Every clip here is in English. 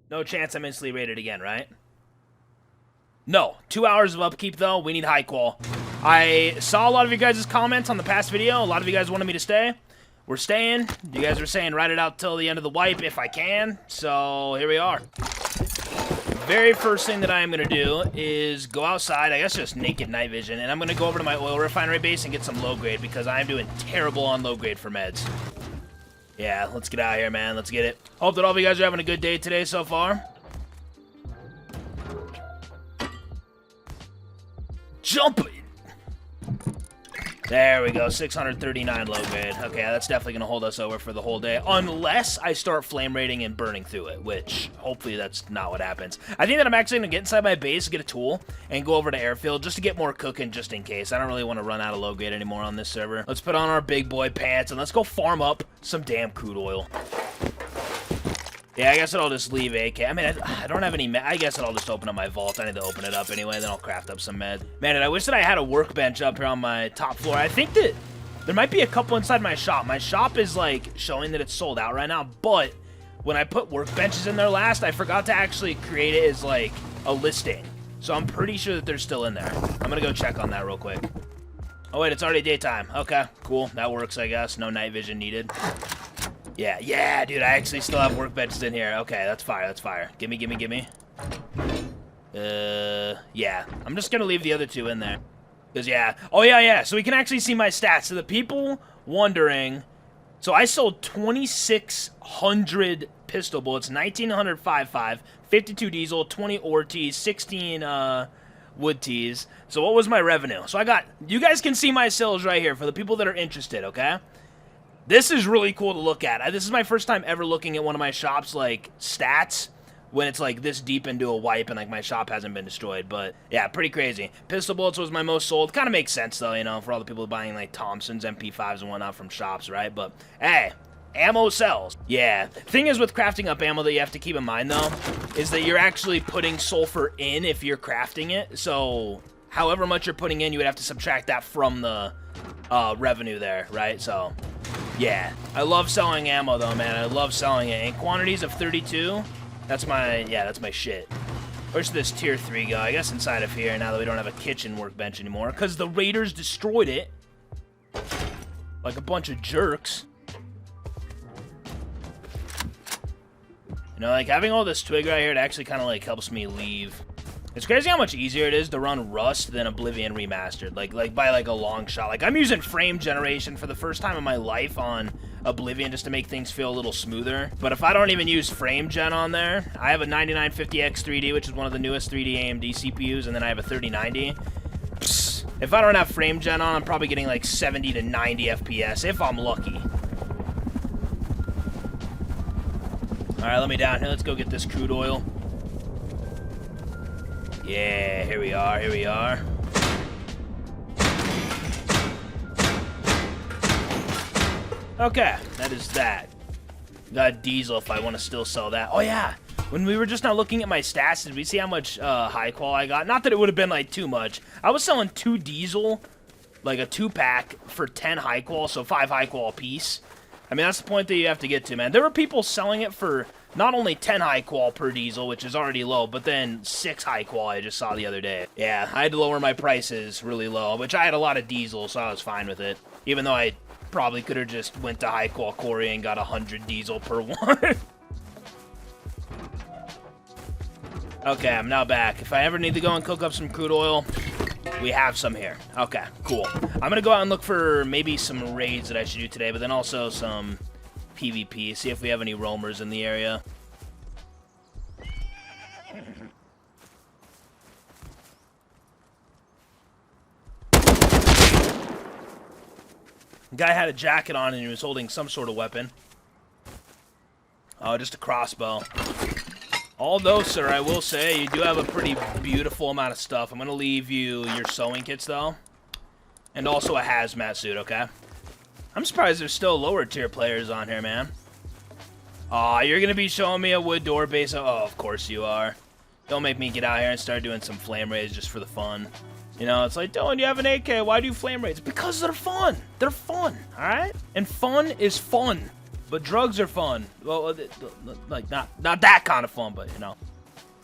No chance I'm instantly rated again, right? No. 2 hours of upkeep, though. We need high qual. I saw a lot of you guys' comments on the past video. A lot of you guys wanted me to stay. We're staying. You guys were saying ride it out till the end of the wipe if I can. So here we are. Very first thing that I am going to do is go outside, I guess just naked night vision, and I'm going to go over to my oil refinery base and get some low grade because I'm doing terrible on low grade for meds. Yeah, let's get out of here, man. Let's get it. Hope that all of you guys are having a good day today so far. Jump! There we go, 639 low grade. Okay, that's definitely going to hold us over for the whole day, unless I start flame raiding and burning through it, which hopefully that's not what happens. I think that I'm actually going to get inside my base, get a tool, and go over to airfield just to get more cooking just in case. I don't really want to run out of low grade anymore on this server. Let's put on our big boy pants, and let's go farm up some damn crude oil. Yeah, I guess I'll just leave AK. I mean, I don't have any med. I guess I'll just open up my vault. I need to open it up anyway, then I'll craft up some med. Man, and I wish that I had a workbench up here on my top floor. I think that there might be a couple inside my shop. My shop is, like, showing that it's sold out right now, but when I put workbenches in there last, I forgot to actually create it as, like, a listing. So I'm pretty sure that they're still in there. I'm gonna go check on that real quick. Oh, wait, it's already daytime. Okay, cool. That works, I guess. No night vision needed. Yeah, dude, I actually still have workbenches in here. Okay, that's fire, that's fire. Gimme. Yeah. I'm just gonna leave the other two in there. Because, yeah. Oh, yeah. So we can actually see my stats. So the people wondering... So I sold 2,600 pistol bullets, 1,900 5.5, 52 diesel, 20 ore teas, 16 wood teas. So what was my revenue? So I got... You guys can see my sales right here for the people that are interested, okay? This is really cool to look at. This is my first time ever looking at one of my shop's, like, stats when it's, like, this deep into a wipe and, like, my shop hasn't been destroyed. But, yeah, pretty crazy. Pistol bullets was my most sold. Kind of makes sense, though, you know, for all the people buying, like, Thompsons, MP5s, and whatnot from shops, right? But, hey, ammo sells. Yeah. Thing is with crafting up ammo that you have to keep in mind, though, is that you're actually putting sulfur in if you're crafting it. So, however much you're putting in, you would have to subtract that from the revenue there, right? So... yeah, I love selling ammo though, man. I love selling it in quantities of 32. That's my shit. Where's this tier 3 go? I guess inside of here now that we don't have a kitchen workbench anymore because the raiders destroyed it like a bunch of jerks. You know, like having all this twig right here, it actually kind of like helps me leave. It's crazy how much easier it is to run Rust than Oblivion Remastered, like by like a long shot. Like I'm using frame generation for the first time in my life on Oblivion just to make things feel a little smoother. But if I don't even use frame gen on there, I have a 9950X 3D, which is one of the newest 3D AMD CPUs, and then I have a 3090. Psst. If I don't have frame gen on, I'm probably getting like 70 to 90 FPS if I'm lucky. All right, let me down here. Let's go get this crude oil. Yeah, here we are. Okay, that is that. Got diesel if I want to still sell that. Oh, yeah. When we were just now looking at my stats, did we see how much high qual I got? Not that it would have been, like, too much. I was selling 2 diesel, like a 2-pack for 10 high qual, so 5 high qual a piece. I mean, that's the point that you have to get to, man. There were people selling it for not only 10 high qual per diesel, which is already low, but then 6 high qual I just saw the other day. Yeah, I had to lower my prices really low, which I had a lot of diesel, so I was fine with it. Even though I probably could have just went to high qual quarry and got 100 diesel per one. Okay, I'm now back. If I ever need to go and cook up some crude oil, we have some here. Okay, cool. I'm gonna go out and look for maybe some raids that I should do today, but then also some PvP, see if we have any roamers in the area. The guy had a jacket on and he was holding some sort of weapon. Oh, just a crossbow. Although, sir, I will say you do have a pretty beautiful amount of stuff. I'm going to leave you your sewing kits, though. And also a hazmat suit, okay? I'm surprised there's still lower tier players on here, man. Aw, you're going to be showing me a wood door base. Oh, of course you are. Don't make me get out here and start doing some flame raids just for the fun. You know, it's like, Dylan, you have an AK. Why do you flame raids? Because they're fun. They're fun, all right? And fun is fun. But drugs are fun. Well, like not that kind of fun, but you know.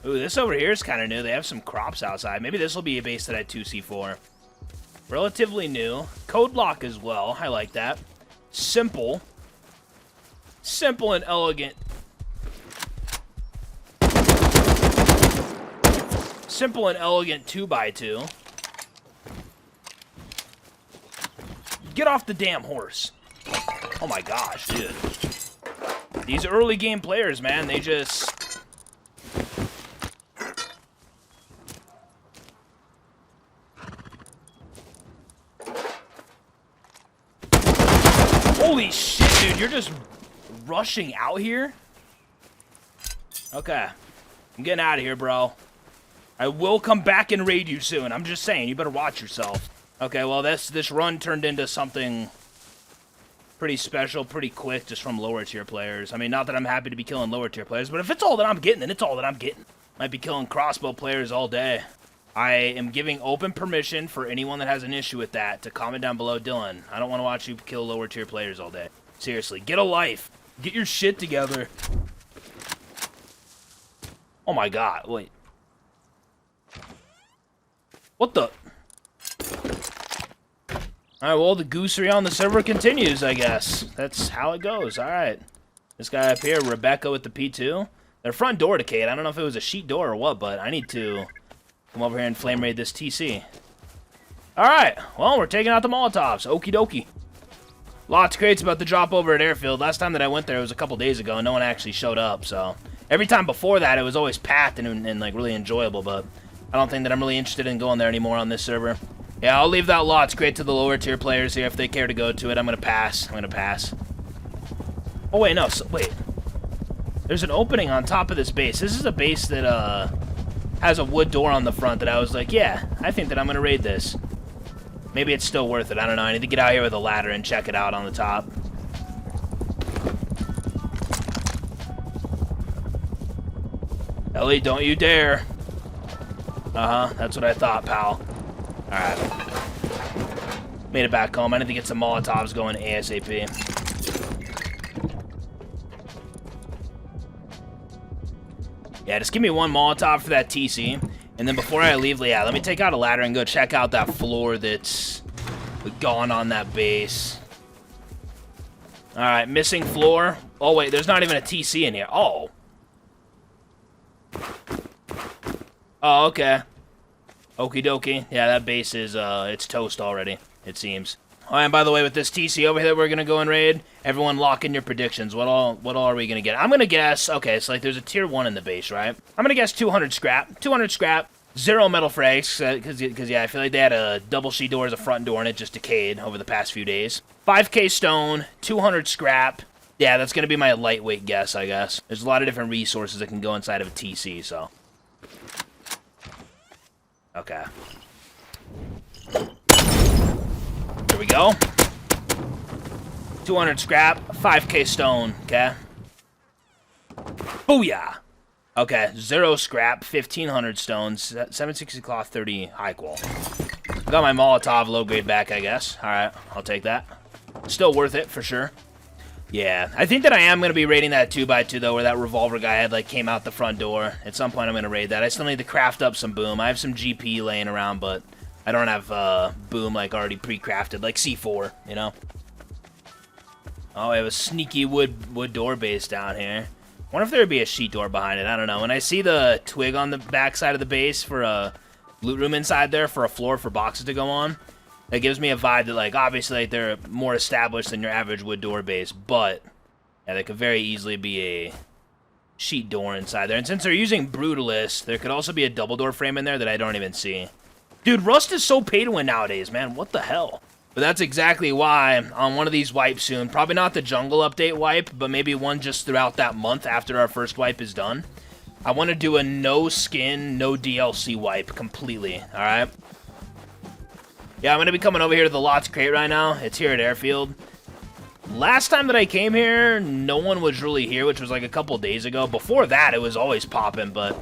Ooh, this over here is kind of new. They have some crops outside. Maybe this will be a base that I 2C4. Relatively new. Code lock as well. I like that. Simple. Simple and elegant. Simple and elegant 2x2. Get off the damn horse. Oh my gosh, dude. These early game players, man, they just... Holy shit, dude, you're just rushing out here? Okay. I'm getting out of here, bro. I will come back and raid you soon. I'm just saying, you better watch yourself. Okay, well, this run turned into something pretty special, pretty quick, just from lower tier players. I mean, not that I'm happy to be killing lower tier players, but if it's all that I'm getting, then it's all that I'm getting. Might be killing crossbow players all day. I am giving open permission for anyone that has an issue with that to comment down below. Dylan, I don't want to watch you kill lower tier players all day. Seriously, get a life. Get your shit together. Oh my god, wait. What the? Alright, well, the goosery on the server continues, I guess. That's how it goes. Alright. This guy up here, Rebecca with the P2. Their front door decayed. I don't know if it was a sheet door or what, but I need to come over here and flame raid this TC. Alright, well, we're taking out the Molotovs. Okie dokie. Lots of crates about to drop over at Airfield. Last time that I went there, it was a couple days ago, and no one actually showed up, so... Every time before that, it was always packed and like, really enjoyable, but... I don't think that I'm really interested in going there anymore on this server. Yeah, I'll leave that lots crate to the lower tier players here if they care to go to it. I'm gonna pass. I'm gonna pass. Oh, wait, no. So, wait. There's an opening on top of this base. This is a base that, has a wood door on the front that I was like, yeah, I think that I'm gonna raid this. Maybe it's still worth it. I don't know. I need to get out here with a ladder and check it out on the top. Ellie, don't you dare. Uh-huh. That's what I thought, pal. Alright. Made it back home. I need to get some Molotovs going ASAP. Yeah, just give me one Molotov for that TC. And then before I leave, yeah, let me take out a ladder and go check out that floor that's gone on that base. Alright, missing floor. Oh, wait, there's not even a TC in here. Oh. Oh, okay. Okie dokie. Yeah, that base is, it's toast already, it seems. Oh, and by the way, with this TC over here that we're gonna go and raid, everyone lock in your predictions. What all are we gonna get? I'm gonna guess, okay, it's like there's a tier 1 in the base, right? I'm gonna guess 200 scrap. 200 scrap. 0 metal frags, because yeah, I feel like they had a double sheet door as a front door and it just decayed over the past few days. 5k stone, 200 scrap. Yeah, that's gonna be my lightweight guess, I guess. There's a lot of different resources that can go inside of a TC, so... Okay. Here we go. 200 scrap, 5k stone, okay? Booyah! Okay, 0 scrap, 1500 stones, 760 cloth, 30 high qual. Got my Molotov low grade back, I guess. Alright, I'll take that. Still worth it, for sure. Yeah, I think that I am going to be raiding that 2x2, though, where that revolver guy had, like, came out the front door. At some point, I'm going to raid that. I still need to craft up some boom. I have some GP laying around, but I don't have boom, like, already pre-crafted, like C4, you know? Oh, I have a sneaky wood door base down here. I wonder if there would be a sheet door behind it. I don't know. When I see the twig on the back side of the base for a loot room inside there for a floor for boxes to go on, that gives me a vibe that, like, obviously, like, they're more established than your average wood door base, but, yeah, they could very easily be a sheet door inside there. And since they're using Brutalist, there could also be a double door frame in there that I don't even see. Dude, Rust is so pay to win nowadays, man. What the hell? But that's exactly why on one of these wipes soon, probably not the jungle update wipe, but maybe one just throughout that month after our first wipe is done, I want to do a no skin, no DLC wipe completely, alright? Yeah, I'm going to be coming over here to the Lots crate right now. It's here at Airfield. Last time that I came here, no one was really here, which was like a couple days ago. Before that, it was always popping, but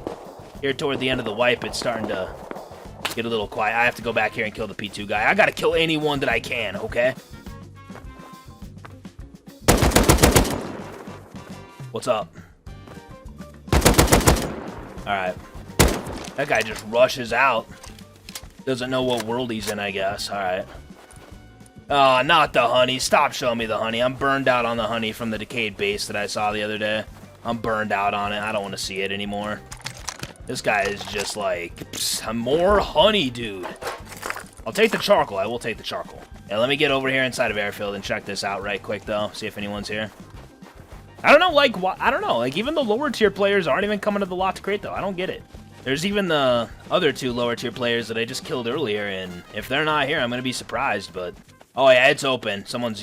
here toward the end of the wipe, it's starting to get a little quiet. I have to go back here and kill the P2 guy. I got to kill anyone that I can, okay? What's up? Alright. That guy just rushes out. Doesn't know what world he's in, I guess. Alright. Oh, not the honey. Stop showing me the honey. I'm burned out on the honey from the decayed base that I saw the other day. I'm burned out on it. I don't want to see it anymore. This guy is just like, more honey, dude. I'll take the charcoal. I will take the charcoal. Yeah, let me get over here inside of airfield and check this out right quick, though. See if anyone's here. I don't know, like, I don't know. Like, even the lower tier players aren't even coming to the lot to crate, though. I don't get it. There's even the other 2 lower tier players that I just killed earlier, and if they're not here, I'm gonna be surprised, but... Oh, yeah, it's open. Someone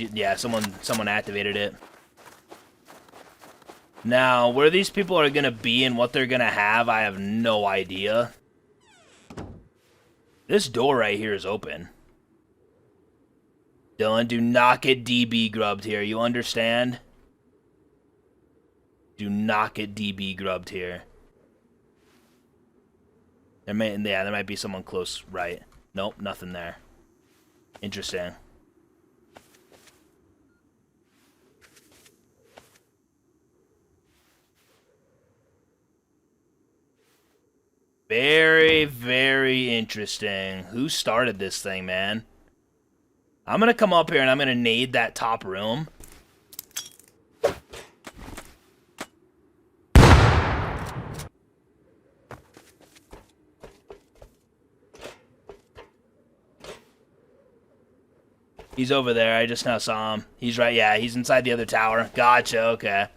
activated it. Now, where these people are gonna be and what they're gonna have, I have no idea. This door right here is open. Dylan, do not get DB grubbed here. You understand? Do not get DB grubbed here. There might be someone close right. Nope, nothing there. Interesting. Very, very interesting. Who started this thing, man? I'm gonna come up here and I'm gonna nade that top room. He's over there. I just now saw him. He's right. Yeah, he's inside the other tower. Gotcha. Okay.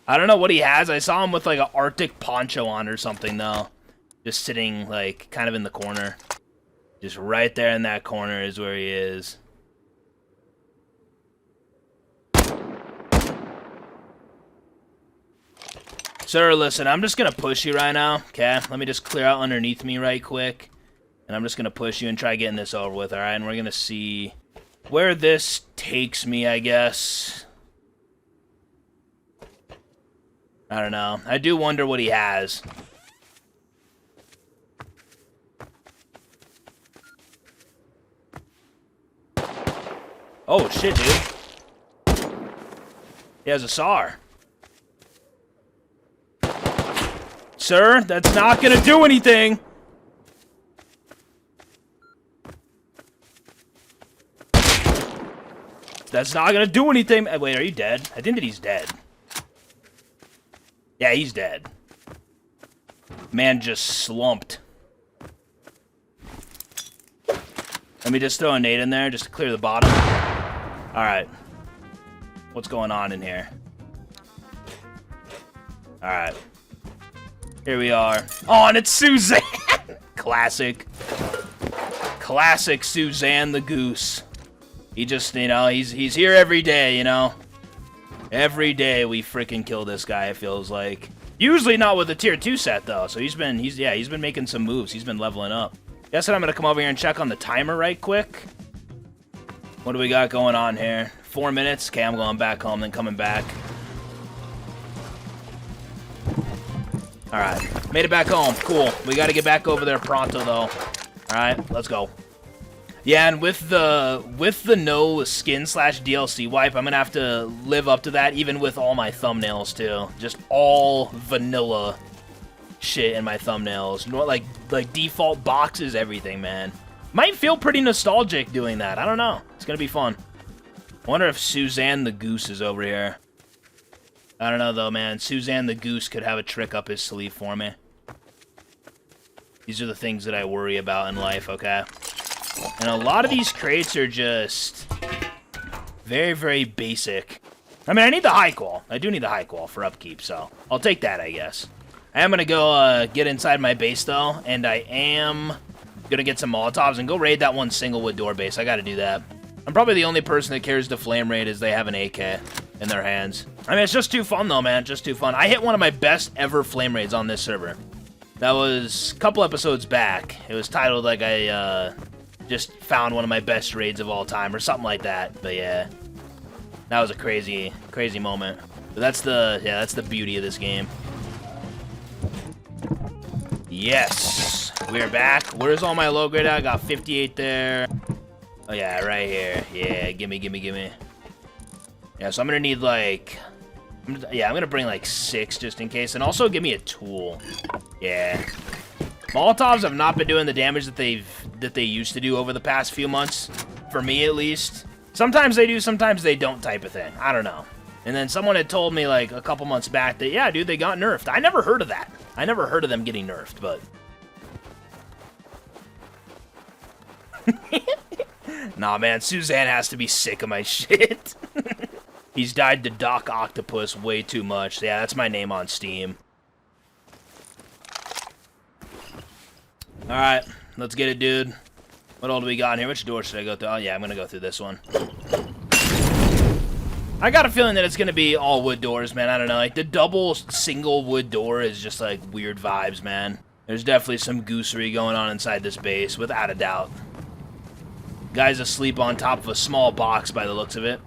I don't know what he has. I saw him with like an Arctic poncho on or something, though. Just sitting, like, kind of in the corner. Just right there in that corner is where he is. Sir, listen, I'm just going to push you right now, okay? Let me just clear out underneath me right quick. And I'm just going to push you and try getting this over with, alright? And we're going to see where this takes me, I guess. I don't know. I do wonder what he has. Oh, shit, dude. He has a SAR. Sir, that's not gonna do anything! That's not gonna do anything! Wait, are you dead? I think that he's dead. Yeah, he's dead. Man just slumped. Let me just throw a nade in there just to clear the bottom. Alright. What's going on in here? Alright. Here we are. Oh, and it's Suzanne! Classic. Classic Suzanne the Goose. He just, you know, he's here every day, you know? Every day we freaking kill this guy, it feels like. Usually not with a tier 2 set, though. So he's been making some moves. He's been leveling up. Guess what, I'm gonna come over here and check on the timer right quick. What do we got going on here? 4 minutes? Okay, I'm going back home, then coming back. Alright, made it back home. Cool. We gotta get back over there pronto, though. Alright, let's go. Yeah, and with the no skin / DLC wipe, I'm gonna have to live up to that, even with all my thumbnails, too. Just all vanilla shit in my thumbnails. Like default boxes, everything, man. Might feel pretty nostalgic doing that. I don't know. It's gonna be fun. Wonder if Suzanne the Goose is over here. I don't know, though, man. Suzanne the Goose could have a trick up his sleeve for me. These are the things that I worry about in life, okay? And a lot of these crates are just very, very basic. I mean, I need the high qual. I do need the high qual for upkeep, so I'll take that, I guess. I am going to go get inside my base, though, and I am going to get some Molotovs and go raid that one singlewood door base. I got to do that. I'm probably the only person that cares to flame raid as they have an AK in their hands. I mean, it's just too fun, though, man. Just too fun. I hit one of my best ever flame raids on this server. That was a couple episodes back. It was titled, like, I just found one of my best raids of all time or something like that. But, yeah. That was a crazy, crazy moment. But that's the beauty of this game. Yes, we're back. Where's all my low grade? I got 58 there. Oh yeah, right here. Yeah, gimme. Yeah, so I'm gonna need like Yeah, I'm gonna bring like 6 just in case, and also give me a tool. Yeah. Molotovs have not been doing the damage that they used to do over the past few months, for me at least. Sometimes they do, sometimes they don't type of thing. I don't know. And then someone had told me like a couple months back that, yeah, dude, they got nerfed. I never heard of that. I never heard of them getting nerfed, but... Nah, man, Suzanne has to be sick of my shit. He's died to Doc Octopus way too much. Yeah, that's my name on Steam. Alright, let's get it, dude. What all do we got in here? Which door should I go through? Oh, yeah, I'm gonna go through this one. I got a feeling that it's gonna be all wood doors, man. I don't know. Like, the double single wood door is just, like, weird vibes, man. There's definitely some goosery going on inside this base, without a doubt. Guy's asleep on top of a small box by the looks of it.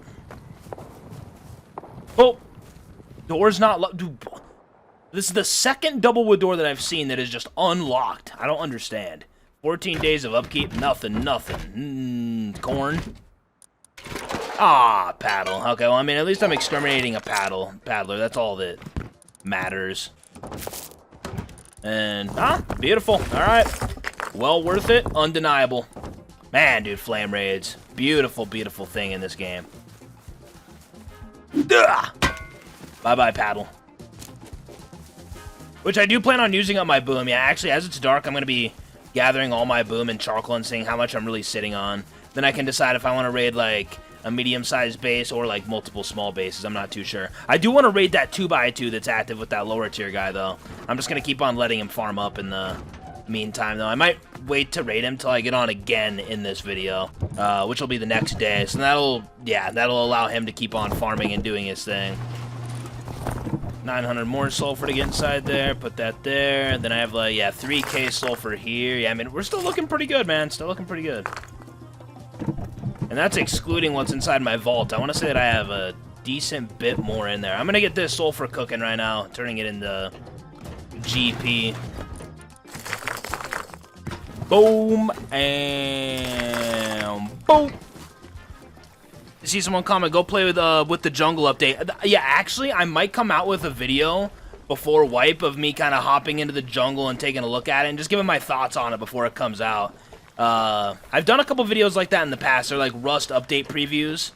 Oh! Door's not locked. Dude, this is the second double wood door that I've seen that is just unlocked. I don't understand. 14 days of upkeep, nothing. Corn. Ah, paddle. Okay, well, I mean, at least I'm exterminating a paddler. That's all that matters. And, beautiful. All right. Well worth it. Undeniable. Man, dude, flame raids. Beautiful, beautiful thing in this game. Bye-bye, paddle. Which I do plan on using up my boom. Yeah, actually, as it's dark, I'm going to be gathering all my boom and charcoal and seeing how much I'm really sitting on. Then I can decide if I want to raid, like, a medium-sized base or, like, multiple small bases. I'm not too sure. I do want to raid that 2x2 that's active with that lower tier guy, though. I'm just going to keep on letting him farm up in the meantime, though. I might wait to raid him till I get on again in this video, which will be the next day. So that'll allow him to keep on farming and doing his thing. 900 more sulfur to get inside there. Put that there. Then I have, like, yeah, 3k sulfur here. Yeah, I mean, we're still looking pretty good, man. Still looking pretty good. And that's excluding what's inside my vault. I want to say that I have a decent bit more in there. I'm going to get this sulfur cooking right now, turning it into GP. Boom, and boom. You see someone comment, go play with the jungle update. Yeah, actually, I might come out with a video before wipe of me kind of hopping into the jungle and taking a look at it and just giving my thoughts on it before it comes out. I've done a couple videos like that in the past. They're like Rust update previews.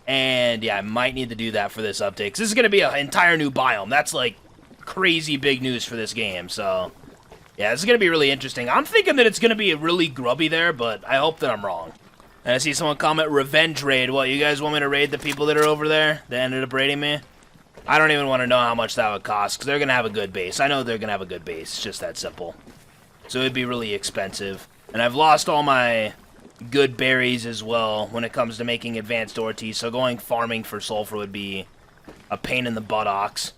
And yeah, I might need to do that for this update, because this is going to be an entire new biome. That's like crazy big news for this game, so... yeah, this is going to be really interesting. I'm thinking that it's going to be really grubby there, but I hope that I'm wrong. And I see someone comment, revenge raid. What, you guys want me to raid the people that are over there that ended up raiding me? I don't even want to know how much that would cost, because they're going to have a good base. I know they're going to have a good base. It's just that simple. So it'd be really expensive. And I've lost all my good berries as well when it comes to making advanced ore tea, so going farming for sulfur would be a pain in the buttocks.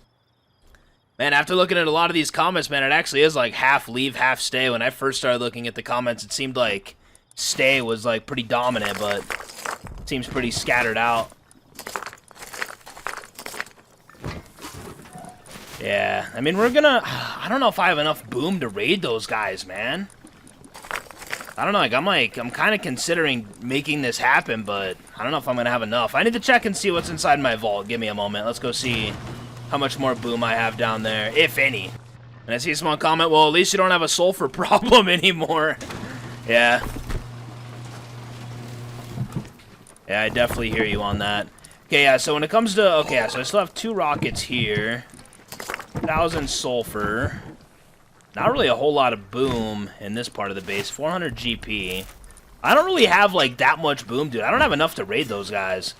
Man, after looking at a lot of these comments, man, it actually is like half leave, half stay. When I first started looking at the comments, it seemed like stay was like pretty dominant, but it seems pretty scattered out. Yeah, I mean, we're gonna... I don't know if I have enough boom to raid those guys, man. I don't know, I'm kind of considering making this happen, but I don't know if I'm gonna have enough. I need to check and see what's inside my vault. Give me a moment. Let's go see how much more boom I have down there, if any. And I see someone comment, well, at least you don't have a sulfur problem anymore. Yeah. Yeah, I definitely hear you on that. Okay, yeah, so when it comes to... okay, yeah, so I still have 2 rockets here. 1,000 sulfur. Not really a whole lot of boom in this part of the base. 400 GP. I don't really have, like, that much boom, dude. I don't have enough to raid those guys.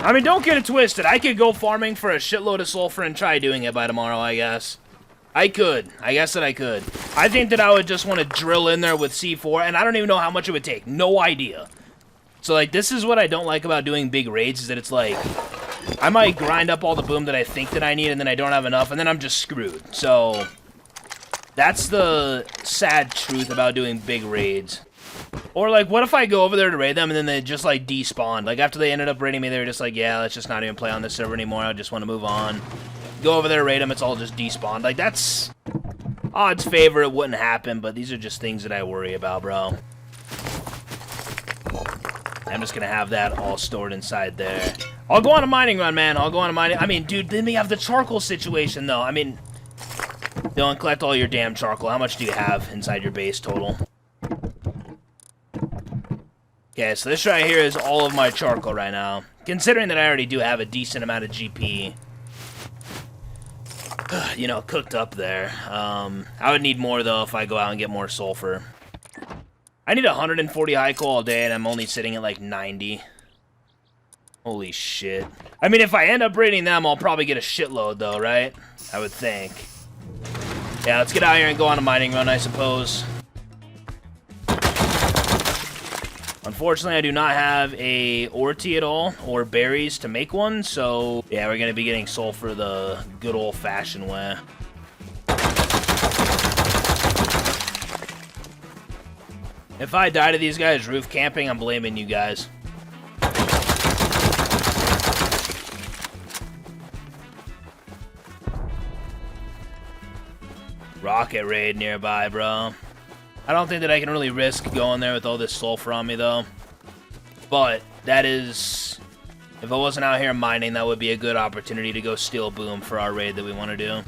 I mean, don't get it twisted. I could go farming for a shitload of sulfur and try doing it by tomorrow, I guess. I could. I guess that I could. I think that I would just want to drill in there with C4, and I don't even know how much it would take. No idea. So, like, this is what I don't like about doing big raids, is that it's like... I might grind up all the boom that I think that I need, and then I don't have enough, and then I'm just screwed. So, that's the sad truth about doing big raids. Or, like, what if I go over there to raid them, and then they just, like, despawned? Like, after they ended up raiding me, they were just like, yeah, let's just not even play on this server anymore. I just want to move on. Go over there, raid them, it's all just despawned. Like, that's... odds favor it wouldn't happen, but these are just things that I worry about, bro. I'm just gonna have that all stored inside there. I'll go on a mining run, man. I'll go on a mining... I mean, dude, then we have the charcoal situation, though. I mean... Dylan, collect all your damn charcoal. How much do you have inside your base total? Okay, so this right here is all of my charcoal right now. Considering that I already do have a decent amount of GP... you know, cooked up there. I would need more, though, if I go out and get more sulfur. I need 140 high coal all day, and I'm only sitting at, like, 90. Holy shit. I mean, if I end up raiding them, I'll probably get a shitload, though, right? I would think. Yeah, let's get out here and go on a mining run, I suppose. Unfortunately, I do not have a ore tea at all, or berries to make one, so... Yeah, we're gonna be getting sulfur the good old-fashioned way. If I die to these guys roof camping, I'm blaming you guys. Rocket raid nearby, bro. I don't think that I can really risk going there with all this sulfur on me, though. But that is... If I wasn't out here mining, that would be a good opportunity to go steal boom for our raid that we want to do.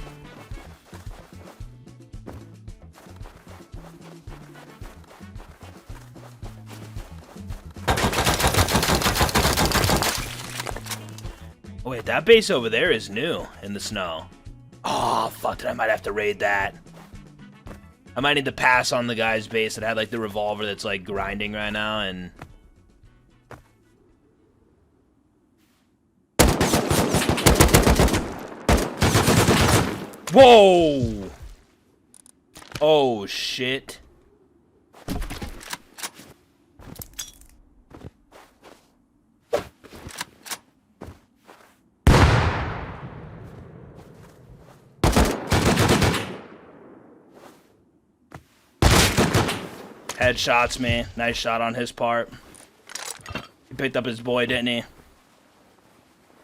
Oh, wait, that base over there is new in the snow. Oh, fuck, then I might have to raid that. I might need to pass on the guy's base that had, like, the revolver that's, like, grinding right now, and... Whoa! Oh, shit. Headshots me. Nice shot on his part. He picked up his boy, didn't he?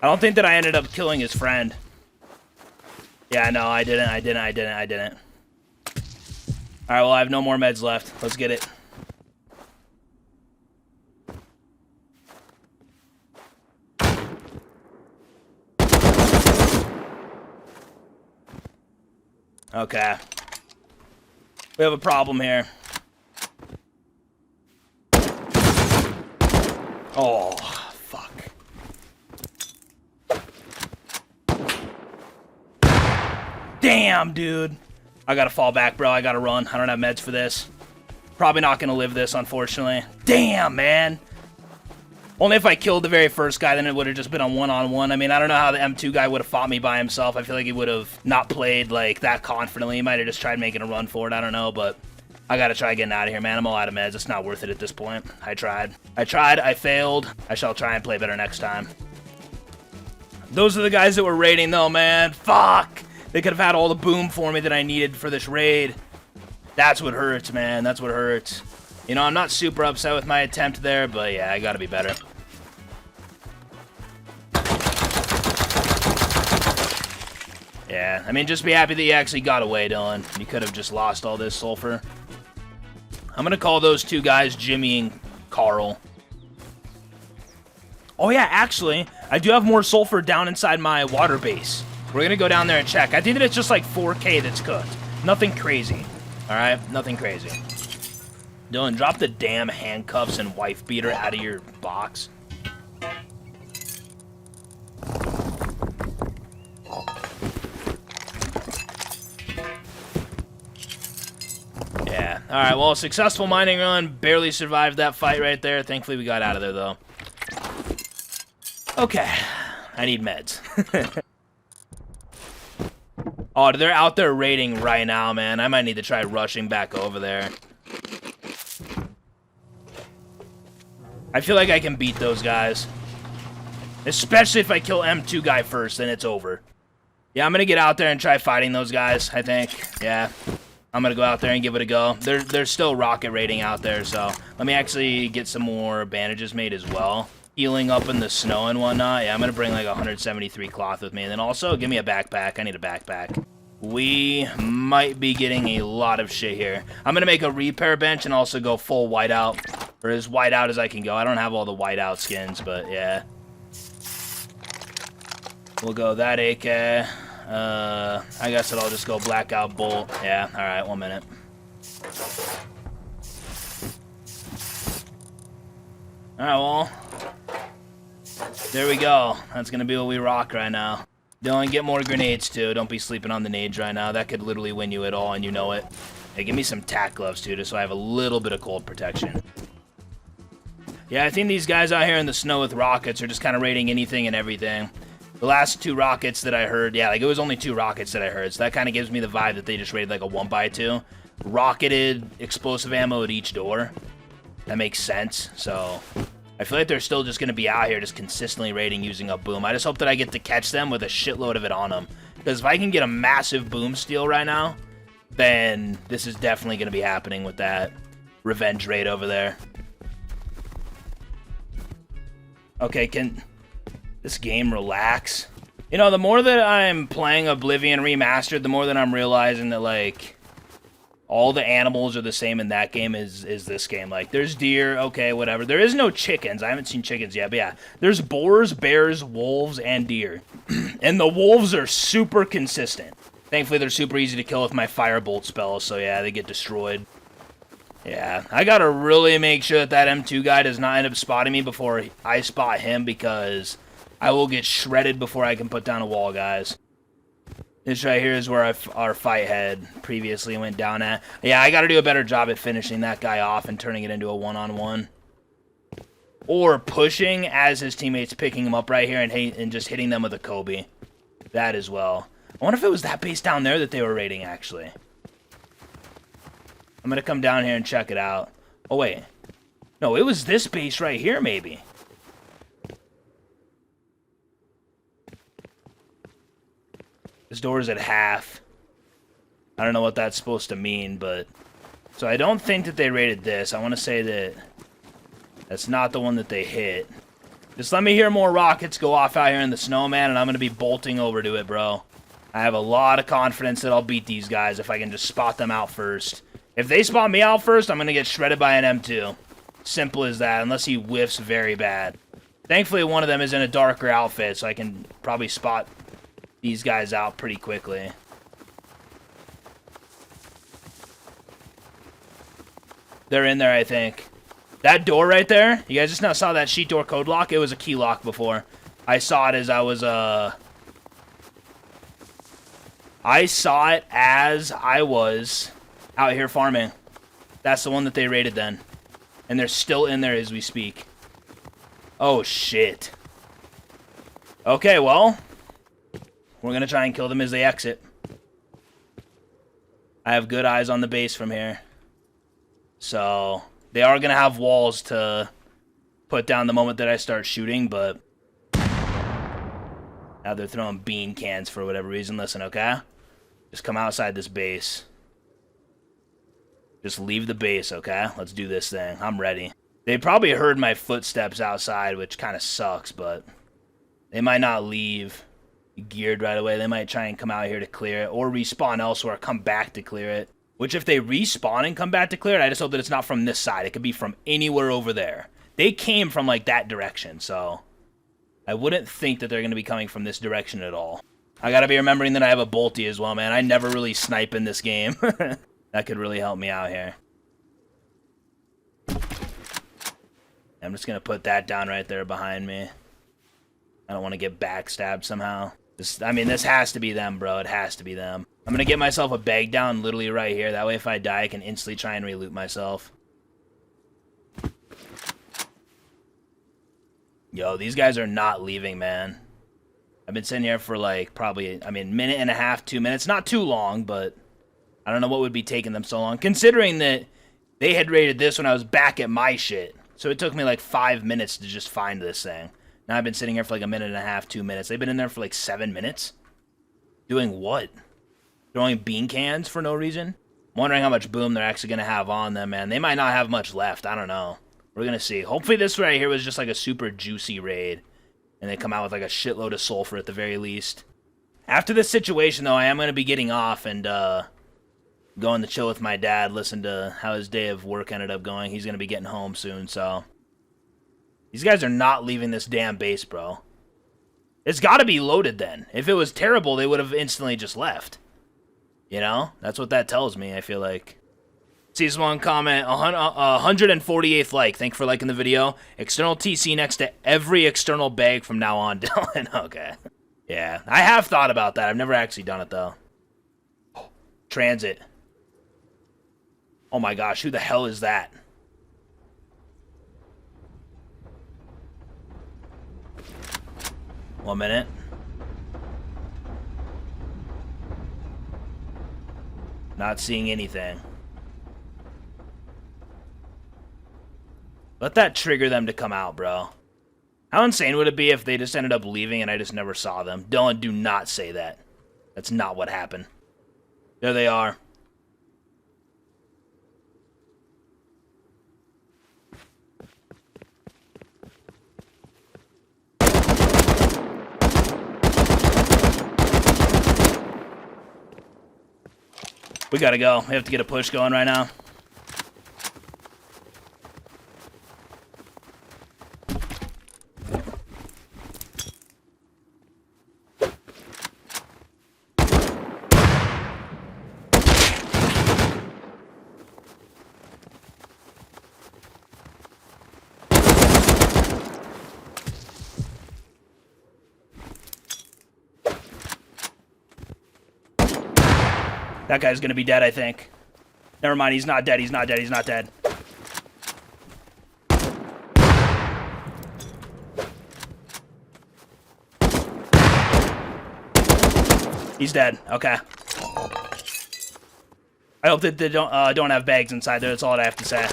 I don't think that I ended up killing his friend. Yeah, no, I didn't. Alright, well, I have no more meds left. Let's get it. Okay. We have a problem here. Oh, fuck. Damn, dude. I gotta fall back, bro. I gotta run. I don't have meds for this. Probably not gonna live this, unfortunately. Damn, man. Only if I killed the very first guy, then it would have just been a one-on-one. I mean, I don't know how the M2 guy would have fought me by himself. I feel like he would have not played, like, that confidently. He might have just tried making a run for it. I don't know, but... I gotta try getting out of here, man. I'm all out of meds. It's not worth it at this point. I tried. I failed. I shall try and play better next time. Those are the guys that were raiding, though, man. Fuck! They could have had all the boom for me that I needed for this raid. That's what hurts, man. That's what hurts. You know, I'm not super upset with my attempt there, but yeah, I gotta be better. Yeah, I mean, just be happy that you actually got away, Dylan. You could have just lost all this sulfur. I'm gonna call those two guys Jimmy and Carl. Oh yeah, actually, I do have more sulfur down inside my water base. We're gonna go down there and check. I think that it's just like 4K that's cooked. Nothing crazy. Alright, nothing crazy. Dylan, drop the damn handcuffs and wife beater out of your box. Yeah. Alright, well, successful mining run. Barely survived that fight right there. Thankfully, we got out of there, though. Okay. I need meds. Oh, they're out there raiding right now, man. I might need to try rushing back over there. I feel like I can beat those guys. Especially if I kill M2 guy first, then it's over. Yeah, I'm gonna get out there and try fighting those guys, I think. Yeah. I'm gonna go out there and give it a go. There's still rocket raiding out there, so let me actually get some more bandages made as well. Healing up in the snow and whatnot. Yeah, I'm gonna bring like 173 cloth with me. And then also, give me a backpack. I need a backpack. We might be getting a lot of shit here. I'm gonna make a repair bench and also go full whiteout. Or as white out as I can go. I don't have all the white out skins, but yeah. We'll go that AK. I guess I'll just go blackout bolt. Yeah, alright, 1 minute. Alright, well. There we go. That's gonna be what we rock right now. Don't get more grenades, too. Don't be sleeping on the nades right now. That could literally win you it all, and you know it. Hey, give me some tack gloves, too, just so I have a little bit of cold protection. Yeah, I think these guys out here in the snow with rockets are just kind of raiding anything and everything. The last 2 rockets that I heard, yeah, like it was only 2 rockets that I heard, so that kind of gives me the vibe that they just raided like a 1x2. Rocketed explosive ammo at each door. That makes sense, so I feel like they're still just going to be out here just consistently raiding using a boom. I just hope that I get to catch them with a shitload of it on them. Because if I can get a massive boom steal right now, then this is definitely going to be happening with that revenge raid over there. Okay, can this game relax? You know, the more that I'm playing Oblivion Remastered, the more that I'm realizing that, like, all the animals are the same in that game as this game. Like, there's deer, okay, whatever. There is no chickens. I haven't seen chickens yet, but yeah. There's boars, bears, wolves, and deer. And the wolves are super consistent. Thankfully, they're super easy to kill with my firebolt spell, so yeah, they get destroyed. Yeah, I gotta really make sure that that M2 guy does not end up spotting me before I spot him, because I will get shredded before I can put down a wall, guys. This right here is where our fight had previously went down at. Yeah, I gotta do a better job at finishing that guy off and turning it into a one-on-one. Or pushing as his teammates picking him up right here and just hitting them with a Kobe. That as well. I wonder if it was that base down there that they were raiding, actually. I'm gonna come down here and check it out. Oh, wait. No, it was this base right here, maybe. This door is at half. I don't know what that's supposed to mean, but... So I don't think that they raided this. I want to say that that's not the one that they hit. Just let me hear more rockets go off out here in the snow, man, and I'm going to be bolting over to it, bro. I have a lot of confidence that I'll beat these guys if I can just spot them out first. If they spot me out first, I'm going to get shredded by an M2. Simple as that, unless he whiffs very bad. Thankfully, one of them is in a darker outfit, so I can probably spot these guys out pretty quickly. They're in there, I think. That door right there, you guys just now saw that sheet door code lock? It was a key lock before. I saw it as I was, out here farming. That's the one that they raided then. And they're still in there as we speak. Oh, shit. Okay, well, we're going to try and kill them as they exit. I have good eyes on the base from here. So, they are going to have walls to put down the moment that I start shooting, but now they're throwing bean cans for whatever reason. Listen, okay? Just come outside this base. Just leave the base, okay? Let's do this thing. I'm ready. They probably heard my footsteps outside, which kind of sucks, but they might not leave geared right away. They might try and come out here to clear it, or respawn elsewhere, come back to clear it. Which, if they respawn and come back to clear it, I just hope that it's not from this side. It could be from anywhere over there. They came from, like, that direction, so I wouldn't think that they're going to be coming from this direction at all. I gotta be remembering that I have a bolty as well, man. I never really snipe in this game. That could really help me out here. I'm just gonna put that down right there behind me. I don't want to get backstabbed somehow. This has to be them, bro. It has to be them. I'm gonna get myself a bag down literally right here. That way if I die, I can instantly try and re-loot myself. Yo, these guys are not leaving, man. I've been sitting here for like probably, minute and a half, 2 minutes. Not too long, but I don't know what would be taking them so long. Considering that they had raided this when I was back at my shit. So it took me like 5 minutes to just find this thing. Now I've been sitting here for like a minute and a half, 2 minutes. They've been in there for like 7 minutes. Doing what? Throwing bean cans for no reason? I'm wondering how much boom they're actually going to have on them, man. They might not have much left. I don't know. We're going to see. Hopefully this right here was just like a super juicy raid. And they come out with like a shitload of sulfur at the very least. After this situation, though, I am going to be getting off and Going to chill with my dad, listen to how his day of work ended up going. He's going to be getting home soon, so... These guys are not leaving this damn base, bro. It's got to be loaded then. If it was terrible, they would have instantly just left. You know? That's what that tells me, I feel like. Season 1 comment, 148th like. Thank you for liking the video. External TC next to every external bag from now on, Dylan. Okay. Yeah, I have thought about that. I've never actually done it, though. Transit. Oh my gosh, who the hell is that? One minute. Not seeing anything. Let that trigger them to come out, bro. How insane would it be if they just ended up leaving and I just never saw them? Dylan, do not say that. That's not what happened. There they are. We gotta go. We have to get a push going right now. That guy's gonna be dead, I think. Never mind, he's not dead, he's not dead, he's not dead. He's dead, okay. I hope that they don't have bags inside there, that's all I have to say.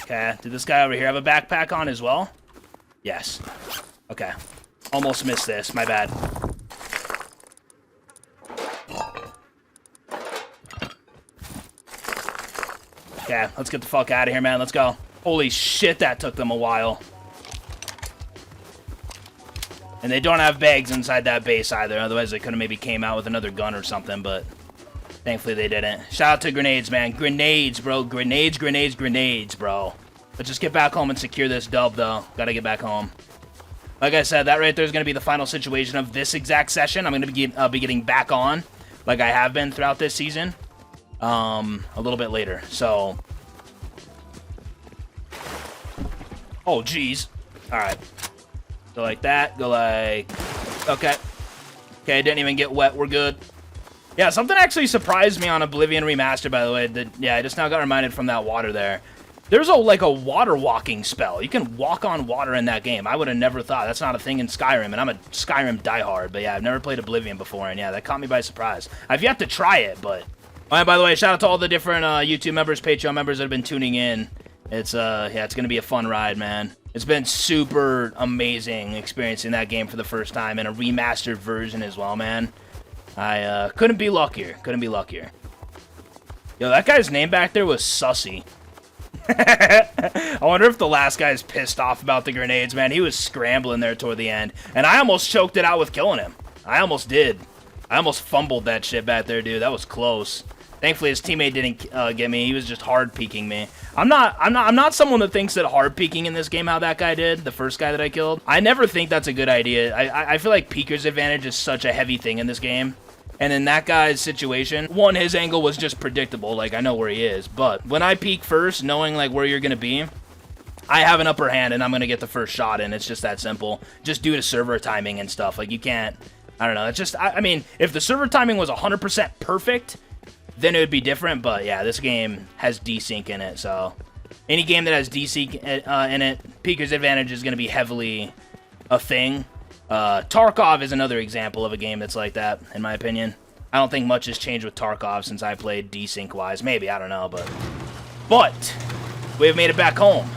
Okay, did this guy over here have a backpack on as well? Yes. Okay. Almost missed this, my bad. Okay, let's get the fuck out of here, man. Let's go. Holy shit, that took them a while. And they don't have bags inside that base either, otherwise they could have maybe came out with another gun or something, but thankfully they didn't. Shout out to grenades, man. Grenades, bro. Grenades, grenades, grenades, bro. Let's just get back home and secure this dub, though. Gotta get back home. Like I said, that right there is going to be the final situation of this exact session. I'm going to be getting back on, like I have been throughout this season, a little bit later. So, oh, jeez. All right. Go like that. Go like, okay. Okay, didn't even get wet. We're good. Yeah, something actually surprised me on Oblivion Remastered, by the way. Yeah, I just now got reminded from that water there. There's like a water walking spell. You can walk on water in that game. I would have never thought. That's not a thing in Skyrim, and I'm a Skyrim diehard. But yeah, I've never played Oblivion before, and yeah, that caught me by surprise. I've yet to try it, but... All right, by the way, shout out to all the different YouTube members, Patreon members that have been tuning in. It's, yeah, it's going to be a fun ride, man. It's been super amazing experiencing that game for the first time, and a remastered version as well, man. I couldn't be luckier. Couldn't be luckier. Yo, that guy's name back there was Sussy. I wonder if the last guy's pissed off about the grenades, man. He was scrambling there toward the end. And I almost choked it out with killing him. I almost did. I almost fumbled that shit back there, dude. That was close. Thankfully, his teammate didn't get me. He was just hard peeking me. I'm not someone that thinks that hard peeking in this game how that guy did, the first guy that I killed. I never think that's a good idea. I feel like peeker's advantage is such a heavy thing in this game. And in that guy's situation, one, his angle was just predictable. Like, I know where he is. But when I peek first, knowing, like, where you're going to be, I have an upper hand, and I'm going to get the first shot in. It's just that simple. Just due to server timing and stuff. Like, you can't... I don't know. It's just... I mean, if the server timing was 100% perfect, then it would be different. But, yeah, this game has desync in it, so... Any game that has desync in it, peeker's advantage is going to be heavily a thing. Tarkov is another example of a game that's like that, in my opinion. I don't think much has changed with Tarkov since I played desync-wise. Maybe, I don't know, but we have made it back home.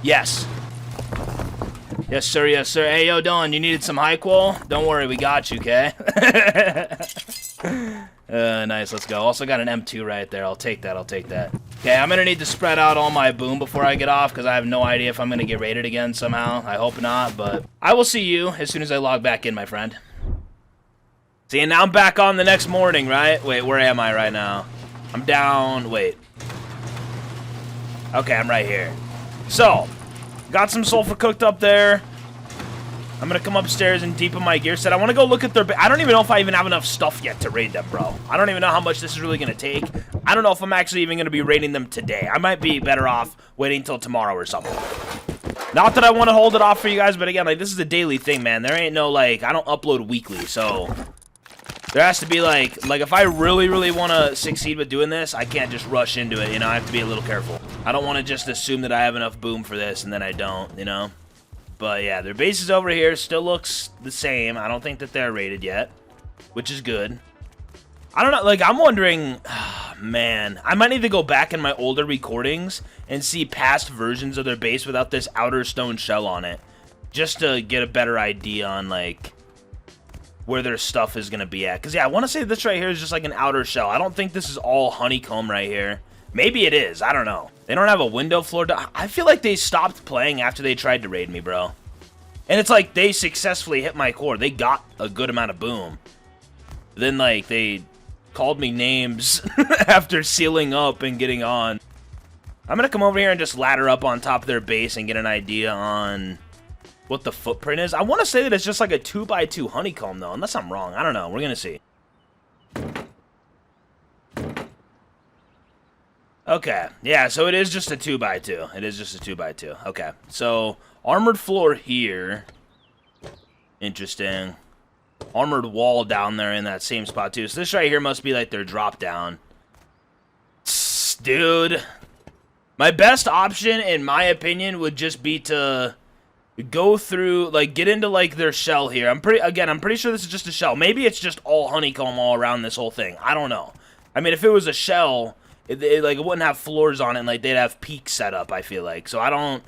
Yes. Yes, sir. Yes, sir. Hey, yo, Dylan, you needed some high qual? Don't worry, we got you, okay? Nice, let's go. Also got an M2 right there. I'll take that. I'll take that. Okay, I'm gonna need to spread out all my boom before I get off because I have no idea if I'm gonna get raided again somehow. I hope not, but I will see you as soon as I log back in, my friend. See, and now I'm back on the next morning, right? Wait, where am I right now? I'm down. Wait. Okay, I'm right here. So, got some sulfur cooked up there. I'm gonna come upstairs and deepen my gear set. I want to go look at their... I don't even know if I even have enough stuff yet to raid them, bro. I don't even know how much this is really gonna take. I don't know if I'm actually even gonna be raiding them today. I might be better off waiting till tomorrow or something. Not that I want to hold it off for you guys, but again, like, this is a daily thing, man. There ain't no, like... I don't upload weekly, so... There has to be, like, if I really, really want to succeed with doing this, I can't just rush into it, you know? I have to be a little careful. I don't want to just assume that I have enough boom for this, and then I don't, you know? But, yeah, their base is over here. Still looks the same. I don't think that they're rated yet, which is good. I don't know. Like, I'm wondering... man, I might need to go back in my older recordings and see past versions of their base without this outer stone shell on it. Just to get a better idea on, like... where their stuff is going to be at. Because, yeah, I want to say this right here is just like an outer shell. I don't think this is all honeycomb right here. Maybe it is. I don't know. They don't have a window floor. I feel like they stopped playing after they tried to raid me, bro. And it's like they successfully hit my core. They got a good amount of boom. Then, like, they called me names after sealing up and getting on. I'm going to come over here and just ladder up on top of their base and get an idea on... what the footprint is. I want to say that it's just like a 2x2 honeycomb, though, unless I'm wrong. I don't know. We're going to see. Okay. Yeah, so it is just a 2x2. It is just a 2x2. Okay. So, armored floor here. Interesting. Armored wall down there in that same spot, too. So this right here must be like their drop down. Dude. My best option, in my opinion, would just be to... go through, like, get into, like, their shell here. I'm pretty sure this is just a shell. Maybe it's just all honeycomb all around this whole thing. I don't know. I mean, if it was a shell, it wouldn't have floors on it, and, like, they'd have peaks set up, I feel like. So I don't...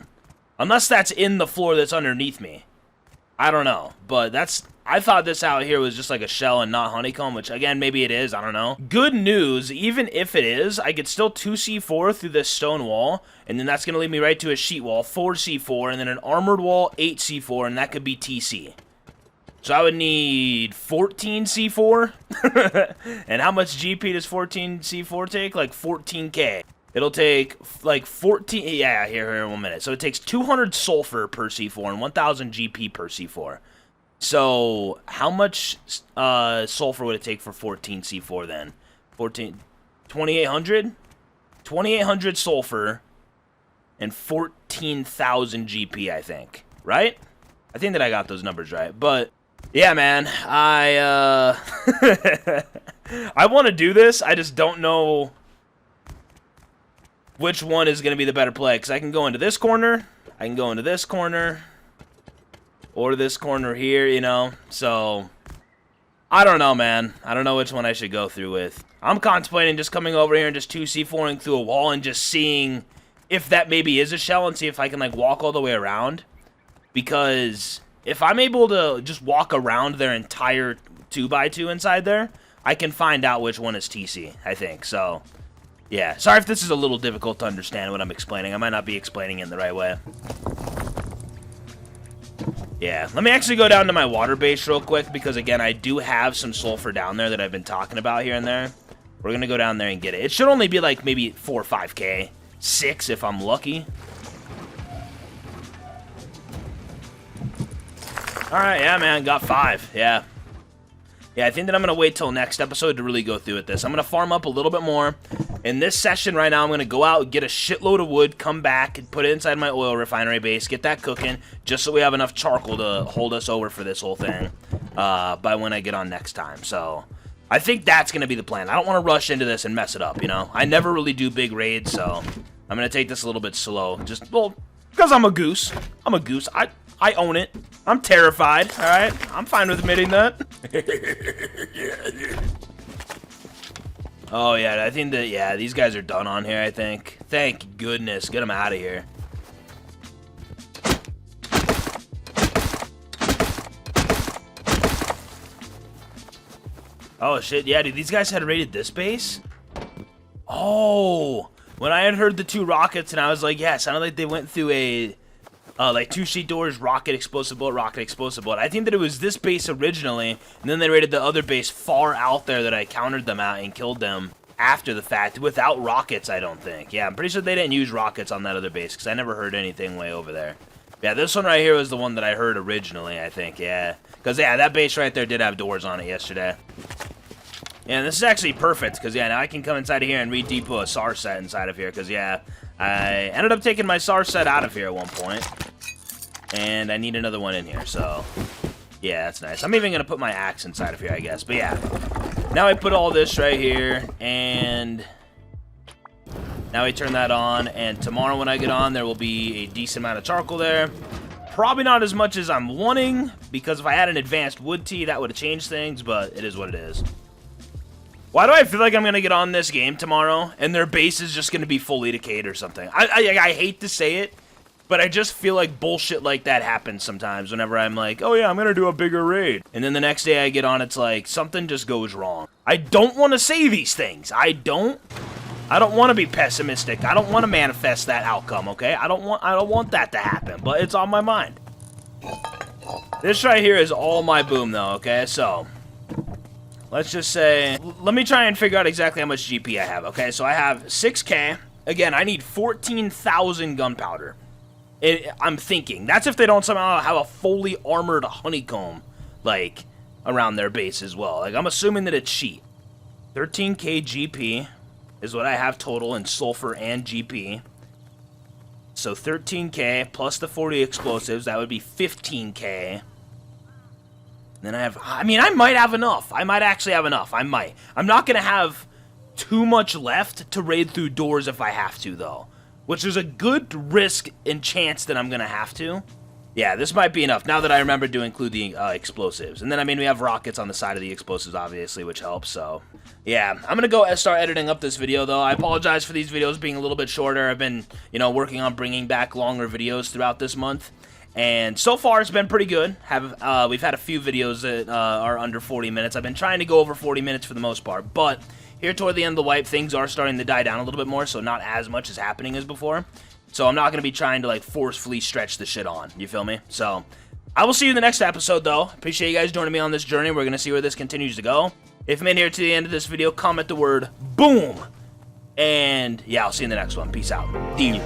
unless that's in the floor that's underneath me. I don't know. But that's... I thought this out here was just like a shell and not honeycomb, which, again, maybe it is. I don't know. Good news, even if it is, I could still 2C4 through this stone wall, and then that's going to lead me right to a sheet wall, 4C4, and then an armored wall, 8C4, and that could be TC. So I would need 14C4. And how much GP does 14C4 take? Like 14K. It'll take like 14... yeah, here in 1 minute. So it takes 200 sulfur per C4 and 1,000 GP per C4. So, how much sulfur would it take for 14 C4 then? 2,800? 2,800 sulfur and 14,000 GP, I think. Right? I think that I got those numbers right. But, yeah, man. I want to do this. I just don't know which one is going to be the better play. Because I can go into this corner. I can go into this corner. Or this corner here, you know, so, I don't know, man. I don't know which one I should go through with. I'm contemplating just coming over here and just 2C4ing through a wall and just seeing if that maybe is a shell and see if I can, like, walk all the way around. Because if I'm able to just walk around their entire 2x2 inside there, I can find out which one is TC, I think, so, yeah. Sorry if this is a little difficult to understand what I'm explaining. I might not be explaining it in the right way. Yeah, let me actually go down to my water base real quick because, again, I do have some sulfur down there that I've been talking about here and there. We're going to go down there and get it. It should only be, like, maybe 4 or 5K. 6 if I'm lucky. Alright, yeah, man, got 5. Yeah. Yeah, I think that I'm going to wait till next episode to really go through with this. I'm going to farm up a little bit more. In this session right now, I'm going to go out, get a shitload of wood, come back, and put it inside my oil refinery base, get that cooking, just so we have enough charcoal to hold us over for this whole thing by when I get on next time. So, I think that's going to be the plan. I don't want to rush into this and mess it up, you know? I never really do big raids, so I'm going to take this a little bit slow. Just, well, because I'm a goose. I'm a goose. I own it. I'm terrified, alright? I'm fine with admitting that. Oh, yeah, I think that, yeah, these guys are done on here, I think. Thank goodness. Get them out of here. Oh, shit. Yeah, dude, these guys had raided this base? Oh, when I had heard the 2 rockets, and I was like, yeah, it sounded like they went through a, like 2 sheet doors, rocket, explosive bolt, rocket, explosive bolt. I think that it was this base originally, and then they raided the other base far out there that I countered them out and killed them after the fact, without rockets, I don't think. Yeah, I'm pretty sure they didn't use rockets on that other base, because I never heard anything way over there. Yeah, this one right here was the one that I heard originally, I think, yeah. Because, yeah, that base right there did have doors on it yesterday. Yeah, and this is actually perfect, because, yeah, now I can come inside of here and re-depot a SAR set inside of here, because, yeah, I ended up taking my SAR set out of here at one point. And I need another one in here, so, yeah, that's nice. I'm even going to put my axe inside of here, I guess. But, yeah, now I put all this right here, and now I turn that on, and tomorrow when I get on, there will be a decent amount of charcoal there. Probably not as much as I'm wanting, because if I had an advanced wood tea, that would have changed things, but it is what it is. Why do I feel like I'm going to get on this game tomorrow, and their base is just going to be fully decayed or something? I hate to say it, but I just feel like bullshit like that happens sometimes whenever I'm like, oh yeah, I'm going to do a bigger raid. And then the next day I get on, it's like, something just goes wrong. I don't want to say these things. I don't want to be pessimistic. I don't want to manifest that outcome, okay? I don't want that to happen, but it's on my mind. This right here is all my boom, though, okay? So, let's just say, let me try and figure out exactly how much GP I have, okay? So I have 6K. Again, I need 14,000 gunpowder. I'm thinking. That's if they don't somehow have a fully armored honeycomb, like, around their base as well. Like, I'm assuming that it's cheap. 13K GP is what I have total in sulfur and GP. So 13K plus the 40 explosives, that would be 15K. Then I might have enough. I might actually have enough. I might. I'm not going to have too much left to raid through doors if I have to, though. Which is a good risk and chance that I'm going to have to. Yeah, this might be enough, now that I remember to include the explosives. And then, we have rockets on the side of the explosives, obviously, which helps, so. Yeah, I'm going to go start editing up this video, though. I apologize for these videos being a little bit shorter. I've been, working on bringing back longer videos throughout this month. And so far, it's been pretty good. We've had a few videos that are under 40 minutes. I've been trying to go over 40 minutes for the most part, but here toward the end of the wipe, things are starting to die down a little bit more, so not as much is happening as before. So I'm not going to be trying to, like, forcefully stretch the shit on. You feel me? So, I will see you in the next episode, though. Appreciate you guys joining me on this journey. We're going to see where this continues to go. If you made it here to the end of this video, comment the word BOOM. And, yeah, I'll see you in the next one. Peace out. Deal.